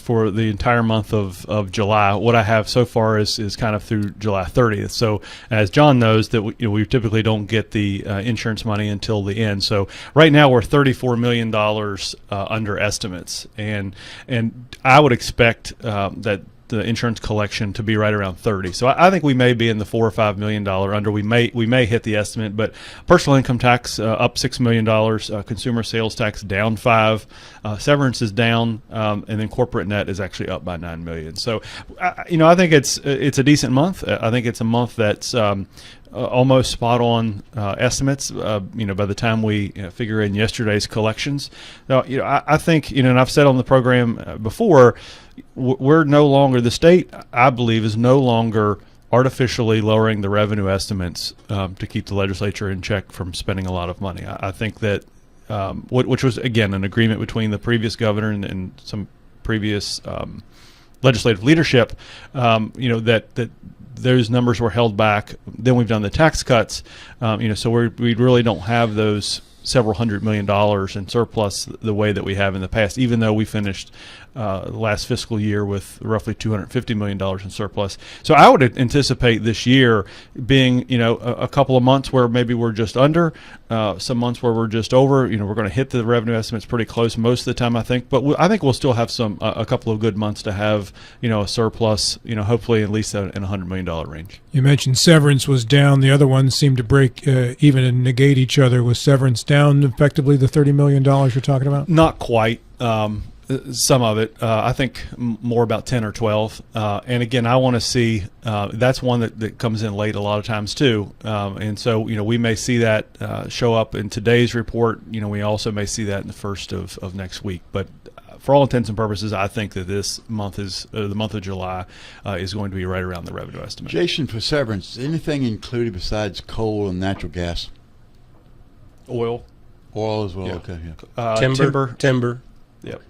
for the entire month of July. What I have so far is kind of through July 30th. So as John knows, that we typically don't get the insurance money until the end. So right now we're $34 million under estimates, and I would expect that the insurance collection to be right around 30. So I think we may be in the $4 or $5 million under. We may hit the estimate, but personal income tax up $6 million, consumer sales tax down 5, severance is down, and then corporate net is actually up by $9 million. So, I think it's a decent month. I think it's a month that's almost spot on estimates. By the time we figure in yesterday's collections, now, I think and I've said on the program before, we're no longer, the state, I believe, is no longer artificially lowering the revenue estimates to keep the legislature in check from spending a lot of money. I think that which was again an agreement between the previous governor and some previous legislative leadership. That those numbers were held back. Then we've done the tax cuts. So we really don't have those several $100 million in surplus the way that we have in the past, even though we finished last fiscal year with roughly $250 million in surplus. So I would anticipate this year being, a couple of months where maybe we're just under, some months where we're just over. We're going to hit the revenue estimates pretty close most of the time, I think. But I think we'll still have a couple of good months to have, a surplus, hopefully at least in a $100 million range. You mentioned severance was down. The other ones seem to break even and negate each other. Was severance down effectively the $30 million you're talking about? Not quite. Some of it, I think more about 10 or 12. And again, I want to see, that's one that comes in late a lot of times too. And so, we may see that show up in today's report. We also may see that in the first of next week. But for all intents and purposes, I think that this month is, the month of July, is going to be right around the revenue estimate. Jason, for severance, anything included besides coal and natural gas? Oil. Oil as well, Yeah. Okay. Yeah. Timber. Yep.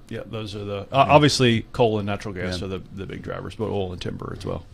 Yeah, those are the obviously coal and natural gas are the big drivers, but oil and timber as well.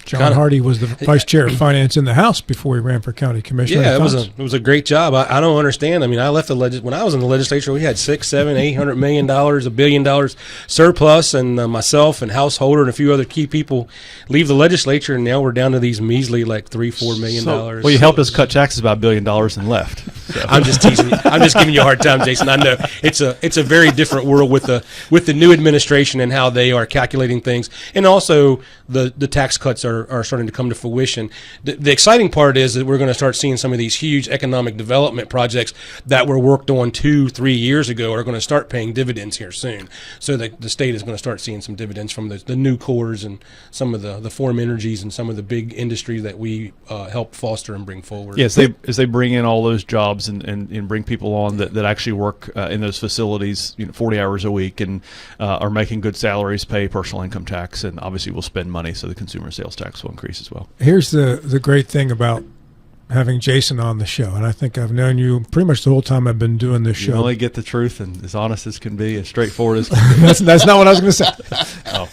John Hardy was the vice chair of finance in the House before he ran for county commissioner. Yeah, it was a great job. I don't understand. I mean, I left when I was in the legislature, we had $600, $700, $800 million, $1 billion surplus, and myself and Householder and a few other key people leave the legislature, and now we're down to these measly $3-4 million. Well, you helped us cut taxes by $1 billion and left. So. I'm just teasing you. I'm just giving you a hard time, Jason. I know it's a very different world with the new administration and how they are calculating things, and also the tax cuts are starting to come to fruition. The exciting part is that we're going to start seeing some of these huge economic development projects that were worked on 2-3 years ago are going to start paying dividends here soon. So the state is going to start seeing some dividends from the new cores and some of the Form Energies and some of the big industry that we help foster and bring forward. Yes, as they bring in all those jobs and bring people on that actually work in those facilities 40 hours a week and are making good salaries, pay personal income tax, and obviously will spend money, so the consumer sales tax will increase as well. Here's the great thing about having Jason on the show, and I think I've known you pretty much the whole time I've been doing this show. You only get the truth, and as honest as can be, as straightforward as can be. That's not what I was going to say. Oh.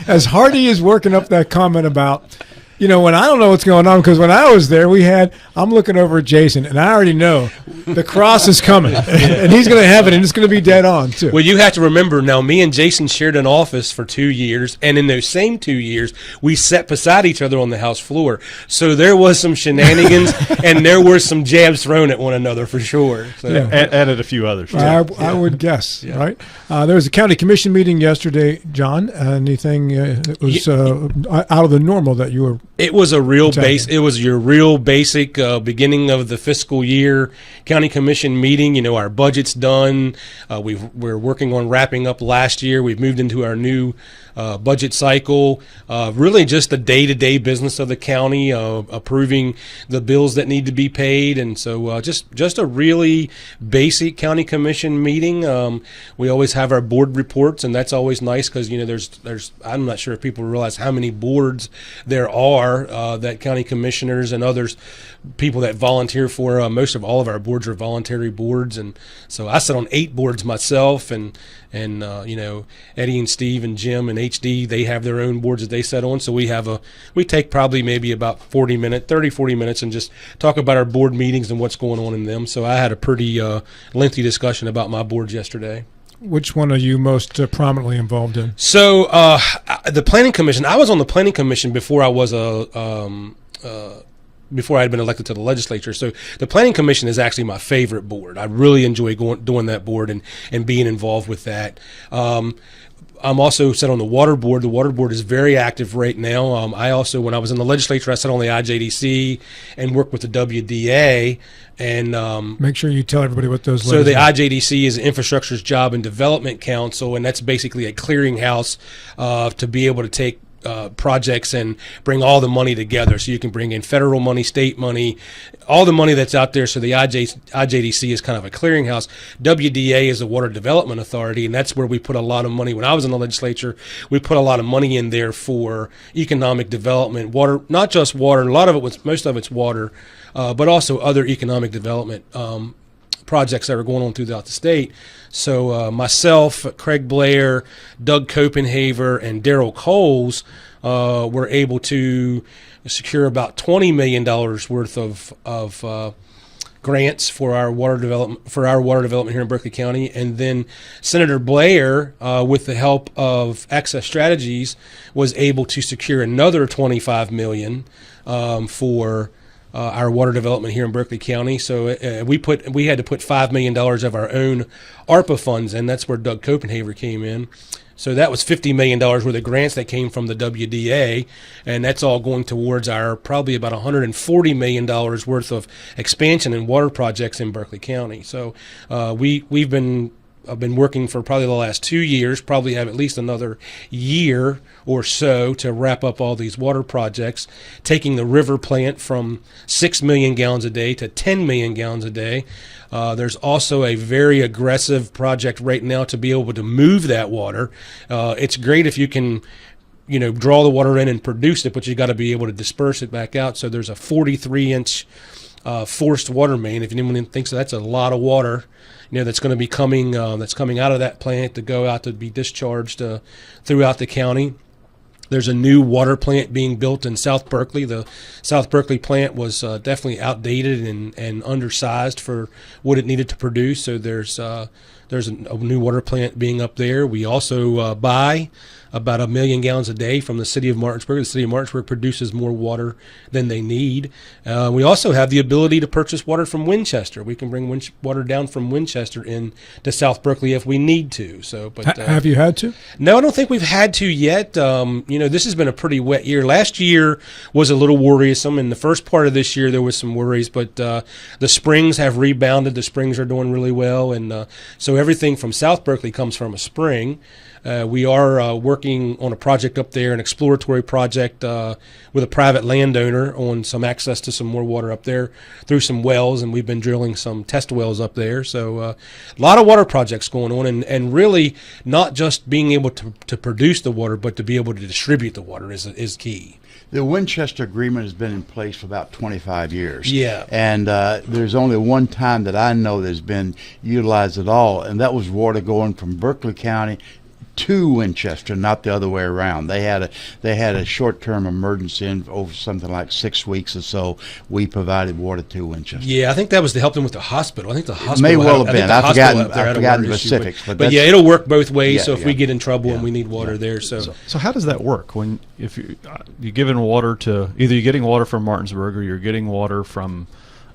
As Hardy is working up that comment about, when I don't know what's going on, because when I was there, I'm looking over at Jason, and I already know the cross is coming, and he's going to have it, and it's going to be dead on, too. Well, you have to remember now, me and Jason shared an office for 2 years, and in those same 2 years, we sat beside each other on the House floor. So there was some shenanigans, and there were some jabs thrown at one another, for sure. So. Yeah. And at a few others. I would guess, right? There was a county commission meeting yesterday, John. Anything that was out of the normal that you were... It was a real It was your real basic beginning of the fiscal year county commission meeting. Our budget's done. We're working on wrapping up last year. We've moved into our new budget cycle. Really just the day-to-day business of the county, approving the bills that need to be paid, and so just a really basic county commission meeting. We always have our board reports, and that's always nice because there's I'm not sure if people realize how many boards there are that county commissioners and others people that volunteer for. Most of all of our boards are voluntary boards, and so I sit on 8 boards myself, and Eddie and Steve and Jim and HD, they have their own boards that they sit on. So we take probably maybe about 40 minutes and just talk about our board meetings and what's going on in them. So I had a pretty lengthy discussion about my boards yesterday. which one are you most prominently involved in? So the Planning Commission. I was on the Planning Commission before I was before I had been elected to the legislature. So the Planning Commission is actually my favorite board. I really enjoy doing that board and being involved with that. I'm also set on the Water Board. The Water Board is very active right now. I also, when I was in the legislature, I sat on the IJDC and worked with the WDA. And make sure you tell everybody what those. So the are. IJDC is Infrastructure's Job and Development Council, and that's basically a clearinghouse to be able to take projects and bring all the money together. So you can bring in federal money, state money, all the money that's out there. So the IJDC is kind of a clearinghouse. WDA is the Water Development Authority, and that's where we put a lot of money. When I was in the legislature, we put a lot of money in there for economic development, water, not just water. A lot of it was, most of it's water, but also other economic development projects that are going on throughout the state. So myself, Craig Blair, Doug Copenhaver, and Daryl Coles were able to secure about $20 million worth of grants for our water development here in Berkeley County. And then Senator Blair, with the help of Access Strategies, was able to secure another $25 million for our water development here in Berkeley County. So we had to put $5 million of our own ARPA funds in. That's where Doug Copenhaver came in. So that was $50 million worth of grants that came from the WDA, and that's all going towards our probably about $140 million worth of expansion and water projects in Berkeley County. So I've been working for probably the last 2 years, probably have at least another year or so to wrap up all these water projects, taking the river plant from 6 million gallons a day to 10 million gallons a day. There's also a very aggressive project right now to be able to move that water. It's great if you can, draw the water in and produce it, but you got to be able to disperse it back out. So there's a 43-inch forced water main. If anyone thinks that's a lot of water, that's going to be coming out of that plant to go out to be discharged throughout the county. There's a new water plant being built in South Berkeley. The South Berkeley plant was definitely outdated and undersized for what it needed to produce. So there's a new water plant being up there. We also buy about 1 million gallons a day from the city of Martinsburg. The city of Martinsburg produces more water than they need. We also have the ability to purchase water from Winchester. We can bring water down from Winchester in to South Berkeley if we need to. So, but have you had to? No, I don't think we've had to yet. This has been a pretty wet year. Last year was a little worrisome. In the first part of this year, there was some worries, but the springs have rebounded. The springs are doing really well, and so everything from South Berkeley comes from a spring. We are working on a project up there, an exploratory project with a private landowner on some access to some more water up there through some wells, and we've been drilling some test wells up there. So a lot of water projects going on, and really not just being able to produce the water, but to be able to distribute the water is key. The Winchester Agreement has been in place for about 25 years. Yeah. And there's only one time that I know that's been utilized at all, and that was water going from Berkeley County to Winchester, not the other way around. They had a short-term emergency in over something like 6 weeks or so. We provided water to Winchester. Yeah, I think that was to help them with the hospital. I think the hospital may well have been. I've forgotten the issue, specifics, but yeah, it'll work both ways. Yeah, so if yeah. we get in trouble and we need water there, So how does that work? If you're giving water to either you're getting water from Martinsburg or you're getting water from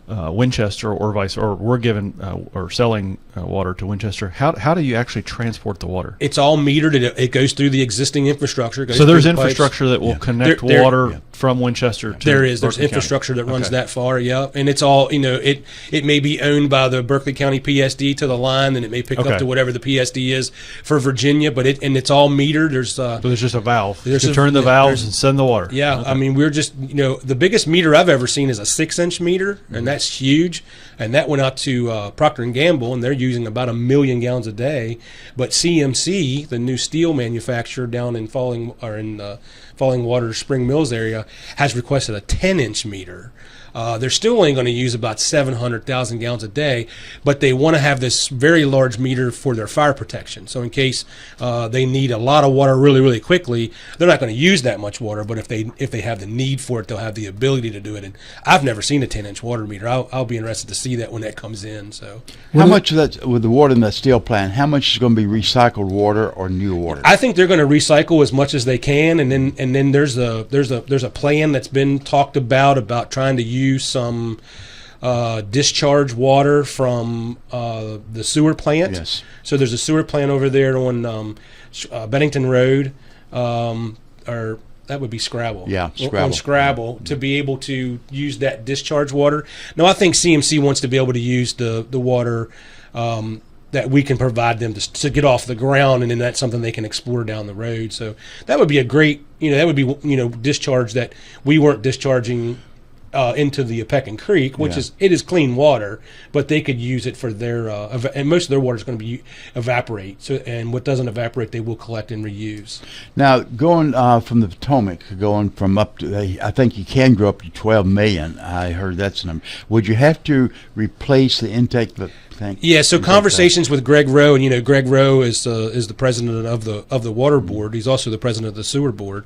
Winchester or we're giving or selling water to Winchester. How do you actually transport the water? It's all metered. It goes through the existing infrastructure. So there's infrastructure that will connect water from Winchester to There's Berkeley infrastructure County. that runs that far, yeah. And it's all, it may be owned by the Berkeley County PSD to the line, and it may pick up to whatever the PSD is for Virginia, but it's all metered. So there's just a valve. You turn the valves and send the water. Yeah, okay. I mean, we're just, the biggest meter I've ever seen is a 6-inch meter, and that's huge. And that went out to Procter & Gamble, and they're using about 1 million gallons a day. But CMC, the new steel manufacturer down in Falling Water, Spring Mills area, has requested a 10-inch meter. they're still only going to use about 700,000 gallons a day, but they want to have this very large meter for their fire protection. So in case they need a lot of water really, really quickly, they're not going to use that much water, but if they have the need for it, they'll have the ability to do it. And I've never seen a 10-inch water meter. I'll be interested to see that when that comes in. So how much of that, with the water in that steel plant, how much is going to be recycled water or new water? I think they're going to recycle as much as they can, and then there's a plan that's been talked about trying to use some discharge water from the sewer plant. Yes. So there's a sewer plant over there on Bennington Road, or that would be Scrabble. Yeah, Scrabble. On Scrabble, to be able to use that discharge water. Now, I think CMC wants to be able to use the water that we can provide them to get off the ground, and then that's something they can explore down the road. So that would be a great, that would be, discharge that we weren't discharging into the Peckin Creek, which is clean water, but they could use it for their and most of their water is going to be evaporate. So, and what doesn't evaporate, they will collect and reuse. Now, going from the Potomac, going from up to, I think you can go up to 12 million. I heard that's the number. Would you have to replace the intake tank? Yeah. So conversations with Greg Rowe, and Greg Rowe is the president of the water board. He's also the president of the sewer board,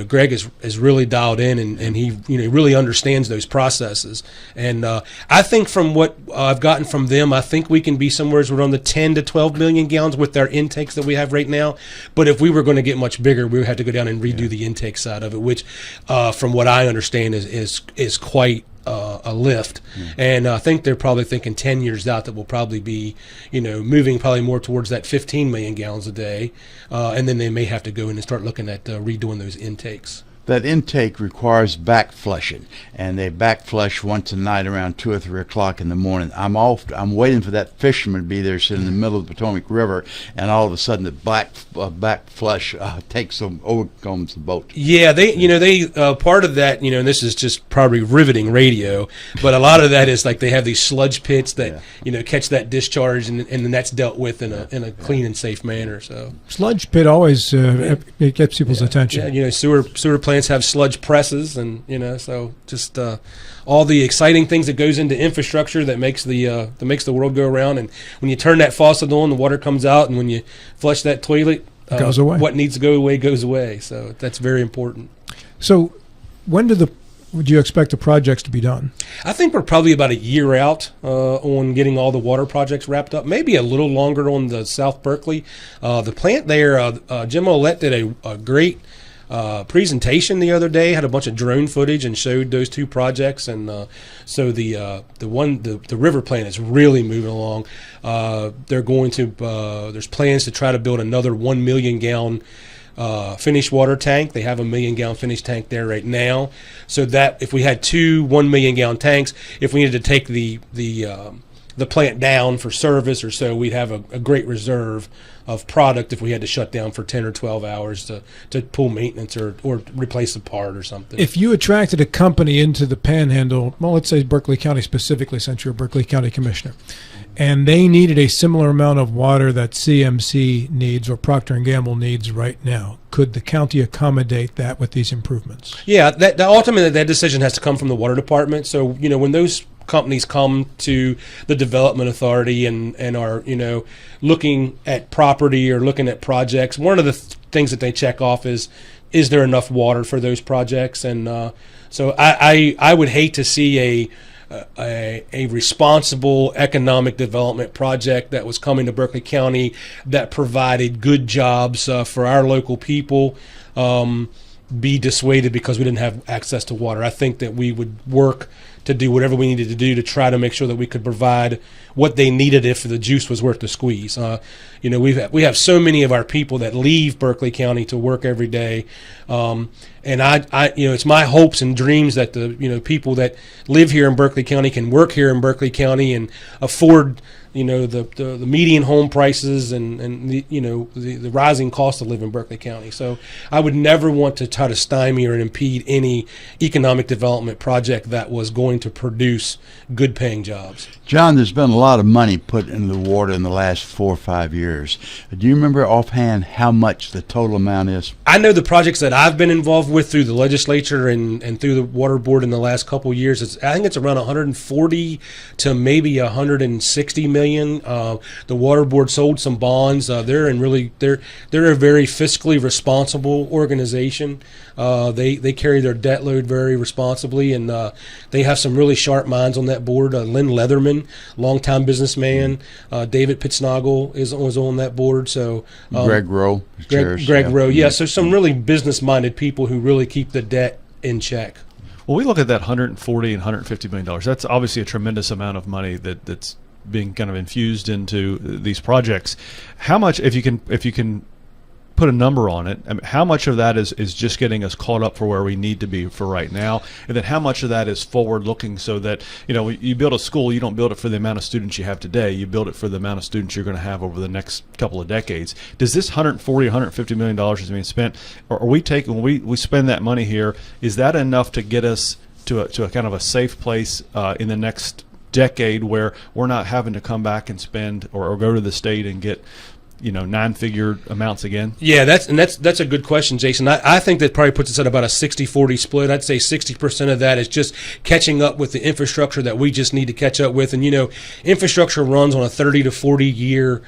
Greg is really dialed in, and he really understands those processes. And I think from what I've gotten from them, I think we can be somewhere around the 10 to 12 million gallons with our intakes that we have right now. But if we were going to get much bigger, we would have to go down and redo the intake side of it, which, from what I understand, is quite a lift. And I think they're probably thinking 10 years out that we'll probably be, moving probably more towards that 15 million gallons a day. And then they may have to go in and start looking at redoing those intakes. That intake requires back flushing, and they back flush once a night around 2 or 3 o'clock in the morning. I'm waiting for that fisherman to be there sitting in the middle of the Potomac River, and all of a sudden the back flush takes them, overcomes the boat. Yeah, they part of that, and this is just probably riveting radio, but a lot of that is like they have these sludge pits that catch that discharge, and then that's dealt with in a clean and safe manner. So sludge pit always it gets people's attention. Yeah, sewer plants have sludge presses, and so just all the exciting things that goes into infrastructure that makes the world go around. And when you turn that faucet on, the water comes out, and when you flush that toilet, it goes away. What needs to go away goes away. So that's very important. So when would you expect the projects to be done? I think we're probably about a year out on getting all the water projects wrapped up. Maybe a little longer on the South Berkeley. The plant there, Jim Ouellette did a great presentation the other day, had a bunch of drone footage and showed those two projects, and so the river plant is really moving along. They're going to there's plans to try to build another 1 million gallon finished water tank. They have a 1 million gallon finished tank there right now, so that if we had 2 1 million gallon tanks, if we needed to take the plant down for service or so, we'd have a great reserve of product if we had to shut down for 10 or 12 hours to pull maintenance or replace a part or something. If you attracted a company into the Panhandle, well, let's say Berkeley County specifically, since you're a Berkeley County Commissioner, and they needed a similar amount of water that CMC needs or Procter & Gamble needs right now, could the county accommodate that with these improvements? Yeah, that ultimately that decision has to come from the water department. So, when those companies come to the development authority and are looking at property or looking at projects, one of the things that they check off is there enough water for those projects? And so I would hate to see a responsible economic development project that was coming to Berkeley County that provided good jobs for our local people be dissuaded because we didn't have access to water. I think that we would work to do whatever we needed to do to try to make sure that we could provide what they needed if the juice was worth the squeeze. We have so many of our people that leave Berkeley County to work every day, and I it's my hopes and dreams that the people that live here in Berkeley County can work here in Berkeley County and afford the median home prices and the rising cost of living in Berkeley County. So I would never want to try to stymie or impede any economic development project that was going to produce good paying jobs. John, there's been a lot of money put into the water in the last 4 or 5 years. years. Do you remember offhand how much the total amount is? I know the projects that I've been involved with through the legislature and through the water board in the last couple of years. I think it's around 140 to maybe 160 million. The water board sold some bonds. They're a very fiscally responsible organization. They carry their debt load very responsibly, and they have some really sharp minds on that board. Lynn Leatherman, longtime businessman. David Pittsnoggle was on that board. So Greg Rowe. Greg Rowe. Yeah, so some really business-minded people who really keep the debt in check. Well, we look at that 140 and 150 million dollars. That's obviously a tremendous amount of money that's being kind of infused into these projects. How much, if you can put a number on it, I mean, how much of that is just getting us caught up for where we need to be for right now, and then how much of that is forward looking, so that, you know, you build a school, you don't build it for the amount of students you have today, you build it for the amount of students you're going to have over the next couple of decades. Does this 140 150 million dollars is being spent, or are we taking, when we spend that money here, is that enough to get us to a kind of a safe place in the next decade, where we're not having to come back and spend or go to the state and get, you know, 9-figure amounts again? Yeah, that's a good question, Jason. I think that probably puts us at about a 60-40 split. I'd say 60% of that is just catching up with the infrastructure that we just need to catch up with. And, you know, infrastructure runs on a 30 to 40 year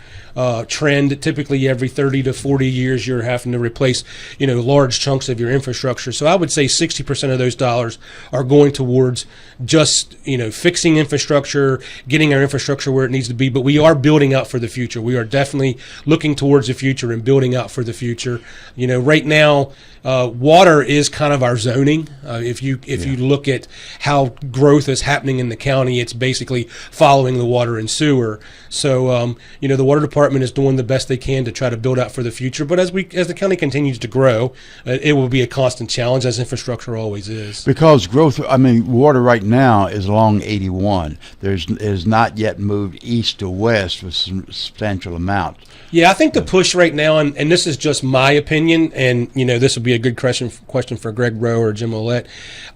trend. Typically every 30 to 40 years you're having to replace, you know, large chunks of your infrastructure. So I would say 60% of those dollars are going towards just, you know, fixing infrastructure, getting our infrastructure where it needs to be. But we are building out for the future. We are definitely looking towards the future and building out for the future. You know, right now, water is kind of our zoning. If you look at how growth is happening in the county, it's basically following the water and sewer. So, you know, the water department is doing the best they can to try to build out for the future. But as the county continues to grow, it will be a constant challenge, as infrastructure always is. Because growth, I mean, water right now is along 81. Is not yet moved east to west with some substantial amount. Yeah, I think the push right now, and this is just my opinion, and, you know, this would be a good question for Greg Rowe or Jim Ouellette.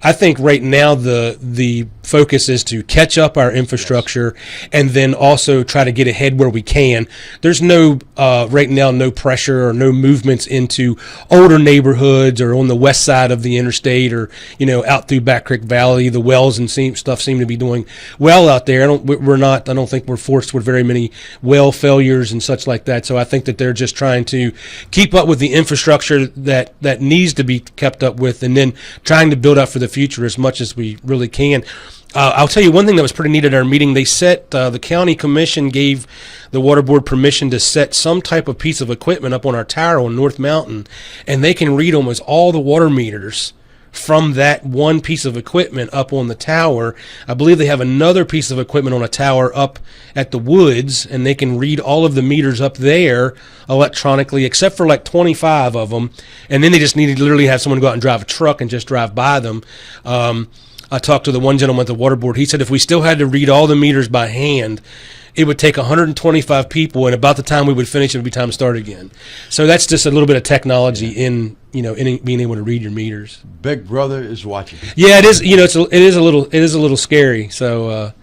I think right now the focus is to catch up our infrastructure, and then also try to get ahead where we can. There's right now no pressure or no movements into older neighborhoods or on the west side of the interstate, or, you know, out through Back Creek Valley. The wells and stuff seem to be doing well out there. I don't think we're forced with very many well failures and such like that. So I think that they're just trying to keep up with the infrastructure that needs to be kept up with, and then trying to build up for the future as much as we really can. I'll tell you one thing that was pretty neat at our meeting. They set, the county commission gave the water board permission to set some type of piece of equipment up on our tower on North Mountain, and they can read almost all the water meters from that one piece of equipment up on the tower. I believe they have another piece of equipment on a tower up at the woods, and they can read all of the meters up there electronically, except for like 25 of them. And then they just need to literally have someone go out and drive a truck and just drive by them. I talked to the one gentleman at the water board. He said if we still had to read all the meters by hand, it would take 125 people, and about the time we would finish, it would be time to start again. So that's just a little bit of technology in being able to read your meters. Big Brother is watching. Yeah, it is. You know, it is a little scary. So,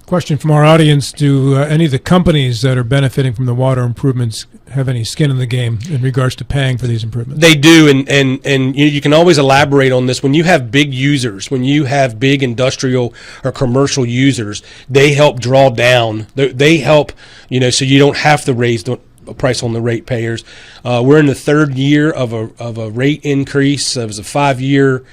Question from our audience: do any of the companies that are benefiting from the water improvements have any skin in the game in regards to paying for these improvements? They do, and you can always elaborate on this. When you have big users, when you have big industrial or commercial users, they help draw down. They help, you know, so you don't have to raise the price on the ratepayers. We're in the third year of a rate increase. It was a 5-year.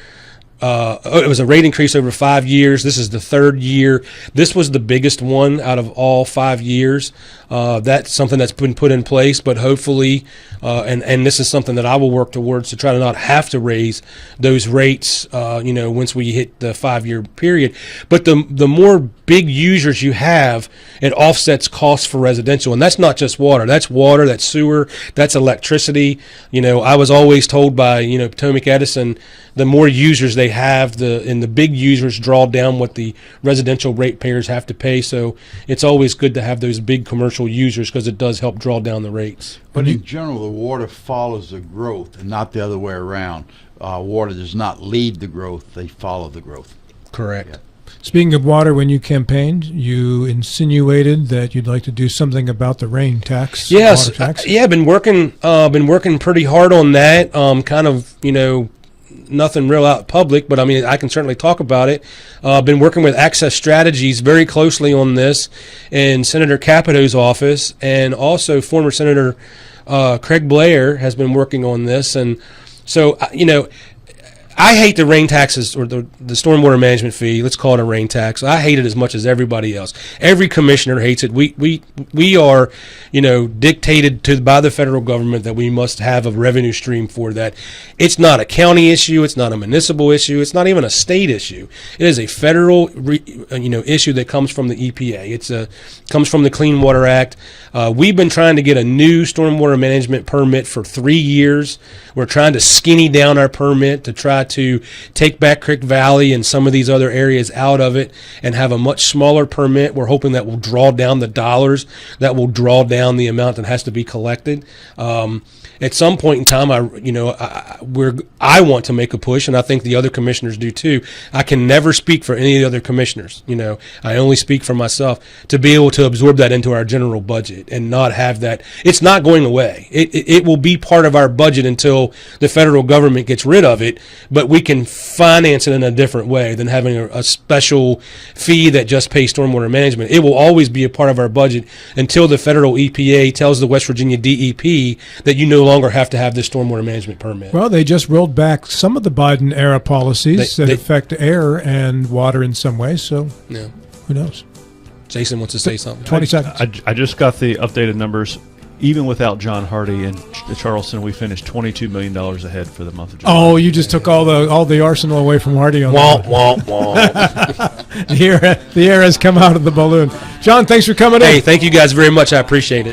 It was a rate increase over 5 years. This is the third year. This was the biggest one out of all 5 years. That's something that's been put in place, but hopefully, and this is something that I will work towards to try to not have to raise those rates, once we hit the 5-year period. But the more big users you have, it offsets costs for residential. And that's not just water. That's water, that's sewer, that's electricity. You know, I was always told by, Potomac Edison, the more users they have, the big users draw down what the residential ratepayers have to pay. So it's always good to have those big commercial users because it does help draw down the rates. But in general, the water follows the growth and not the other way around. Water does not lead the growth, they follow the growth. Correct. Yeah. Speaking of water, when you campaigned, you insinuated that you'd like to do something about the rain tax. Yes, water tax. yeah, been working pretty hard on that. Kind of, nothing real out public, but I mean, I can certainly talk about it. Been working with Access Strategies very closely on this in Senator Capito's office, and also former Senator Craig Blair has been working on this. And so, I hate the rain taxes, or the stormwater management fee. Let's call it a rain tax. I hate it as much as everybody else. Every commissioner hates it. We are, dictated to by the federal government that we must have a revenue stream for that. It's not a county issue. It's not a municipal issue. It's not even a state issue. It is a federal, issue that comes from the EPA. Comes from the Clean Water Act. We've been trying to get a new stormwater management permit for 3 years. We're trying to skinny down our permit to try to take back Creek Valley and some of these other areas out of it and have a much smaller permit. We're hoping that will draw down the dollars, that will draw down the amount that has to be collected. At some point in time, I want to make a push, and I think the other commissioners do too. I can never speak for any of the other commissioners. I only speak for myself, to be able to absorb that into our general budget and not have that. It's not going away. It will be part of our budget until the federal government gets rid of it, but we can finance it in a different way than having a special fee that just pays stormwater management. It will always be a part of our budget until the federal EPA tells the West Virginia DEP that you no longer have to have this stormwater management permit. Well, they just rolled back some of the Biden-era policies that affect air and water in some ways, so yeah. Who knows? Jason wants to say something. 20 seconds. I just got the updated numbers. Even without John Hardy and Charleston, we finished $22 million ahead for the month of July. Oh, you just took all the arsenal away from Hardy on Womp, that. womp, womp. The air has come out of the balloon. John, thanks for coming in. Hey, thank you guys very much. I appreciate it.